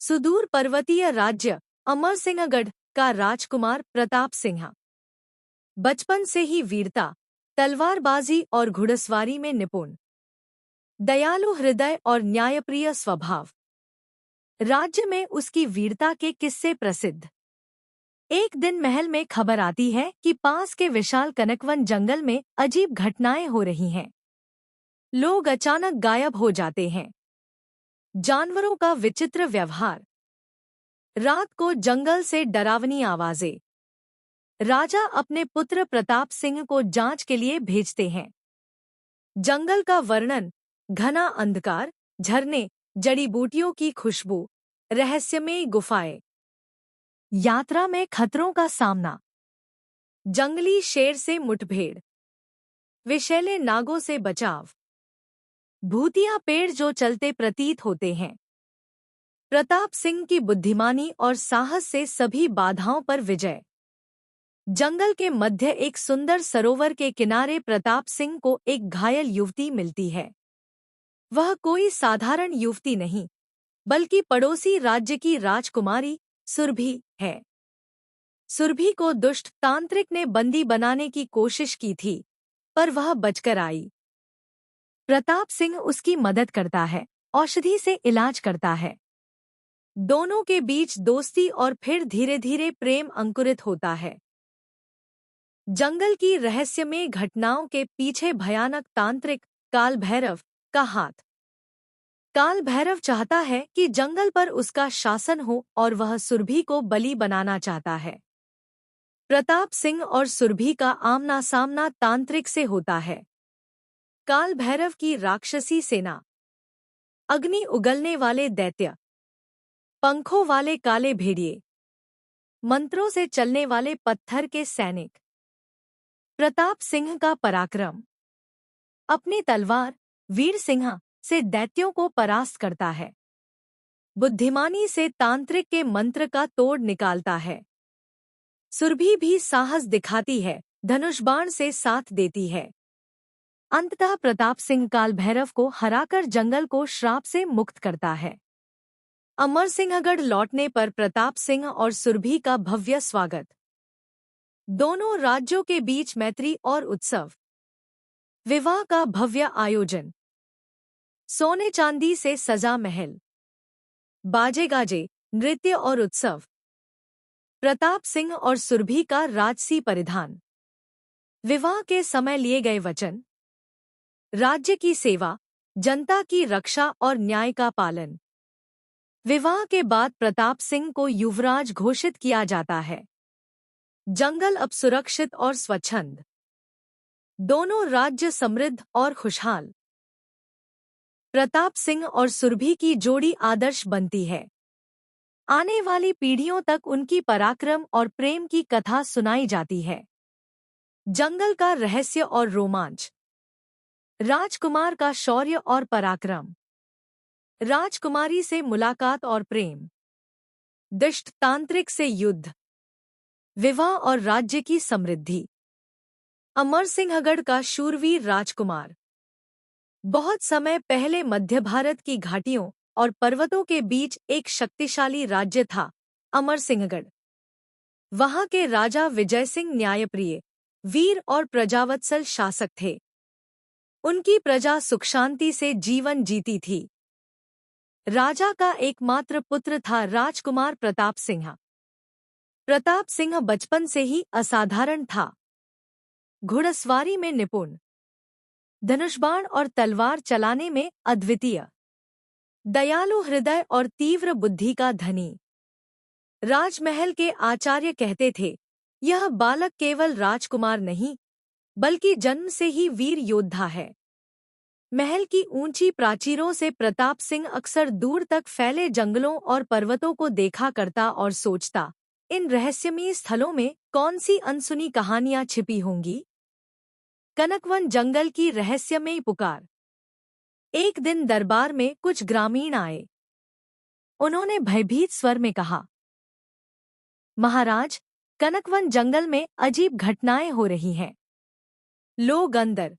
सुदूर पर्वतीय राज्य अमरसिंहगढ़ का राजकुमार प्रताप सिंह बचपन से ही वीरता, तलवारबाजी और घुड़सवारी में निपुण, दयालु हृदय और न्यायप्रिय स्वभाव। राज्य में उसकी वीरता के किस्से प्रसिद्ध। एक दिन महल में खबर आती है कि पास के विशाल कनकवन जंगल में अजीब घटनाएं हो रही हैं। लोग अचानक गायब हो जाते हैं। जानवरों का विचित्र व्यवहार, रात को जंगल से डरावनी आवाजें। राजा अपने पुत्र प्रताप सिंह को जांच के लिए भेजते हैं। जंगल का वर्णन, घना अंधकार, झरने, जड़ी बूटियों की खुशबू, रहस्यमयी गुफाएं। यात्रा में खतरों का सामना, जंगली शेर से मुठभेड़, विषैले नागों से बचाव, भूतिया पेड़ जो चलते प्रतीत होते हैं। प्रताप सिंह की बुद्धिमानी और साहस से सभी बाधाओं पर विजय। जंगल के मध्य एक सुंदर सरोवर के किनारे प्रताप सिंह को एक घायल युवती मिलती है। वह कोई साधारण युवती नहीं, बल्कि पड़ोसी राज्य की राजकुमारी सुरभि है। सुरभि को दुष्ट तांत्रिक ने बंदी बनाने की कोशिश की थी, पर वह बचकर आई। प्रताप सिंह उसकी मदद करता है, औषधि से इलाज करता है। दोनों के बीच दोस्ती और फिर धीरे धीरे प्रेम अंकुरित होता है। जंगल की रहस्यमय घटनाओं के पीछे भयानक तांत्रिक काल भैरव का हाथ। काल भैरव चाहता है कि जंगल पर उसका शासन हो और वह सुरभि को बलि बनाना चाहता है। प्रताप सिंह और सुरभि का आमना सामना तांत्रिक से होता है। काल भैरव की राक्षसी सेना, अग्नि उगलने वाले दैत्य, पंखों वाले काले भेड़िए, मंत्रों से चलने वाले पत्थर के सैनिक। प्रताप सिंह का पराक्रम, अपनी तलवार वीर सिंह से दैत्यों को परास्त करता है। बुद्धिमानी से तांत्रिक के मंत्र का तोड़ निकालता है। सुरभि भी साहस दिखाती है, धनुष बाण से साथ देती है। अंततः प्रताप सिंह काल भैरव को हराकर जंगल को श्राप से मुक्त करता है। अमरसिंहगढ़ लौटने पर प्रताप सिंह और सुरभि का भव्य स्वागत। दोनों राज्यों के बीच मैत्री और उत्सव। विवाह का भव्य आयोजन, सोने चांदी से सजा महल, बाजे गाजे, नृत्य और उत्सव। प्रताप सिंह और सुरभि का राजसी परिधान, विवाह के समय लिए गए वचन, राज्य की सेवा, जनता की रक्षा और न्याय का पालन। विवाह के बाद प्रताप सिंह को युवराज घोषित किया जाता है। जंगल अब सुरक्षित और स्वच्छंद, दोनों राज्य समृद्ध और खुशहाल। प्रताप सिंह और सुरभि की जोड़ी आदर्श बनती है। आने वाली पीढ़ियों तक उनकी पराक्रम और प्रेम की कथा सुनाई जाती है। जंगल का रहस्य और रोमांच, राजकुमार का शौर्य और पराक्रम, राजकुमारी से मुलाकात और प्रेम, दुष्ट तांत्रिक से युद्ध, विवाह और राज्य की समृद्धि। अमरसिंहगढ़ का शूरवीर राजकुमार। बहुत समय पहले मध्य भारत की घाटियों और पर्वतों के बीच एक शक्तिशाली राज्य था, अमरसिंहगढ़। वहां के राजा विजय सिंह न्यायप्रिय, वीर और प्रजावत्सल शासक थे। उनकी प्रजा सुख शांति से जीवन जीती थी। राजा का एकमात्र पुत्र था राजकुमार प्रताप सिंह। प्रताप सिंह बचपन से ही असाधारण था। घुड़सवारी में निपुण, धनुष्बाण और तलवार चलाने में अद्वितीय, दयालु हृदय और तीव्र बुद्धि का धनी। राजमहल के आचार्य कहते थे, यह बालक केवल राजकुमार नहीं, बल्कि जन्म से ही वीर योद्धा है। महल की ऊंची प्राचीरों से प्रताप सिंह अक्सर दूर तक फैले जंगलों और पर्वतों को देखा करता और सोचता, इन रहस्यमयी स्थलों में कौन सी अनसुनी कहानियां छिपी होंगी। कनकवन जंगल की रहस्यमयी पुकार। एक दिन दरबार में कुछ ग्रामीण आए। उन्होंने भयभीत स्वर में कहा, महाराज, कनकवन जंगल में अजीब घटनाएं हो रही हैं। लोग अंदर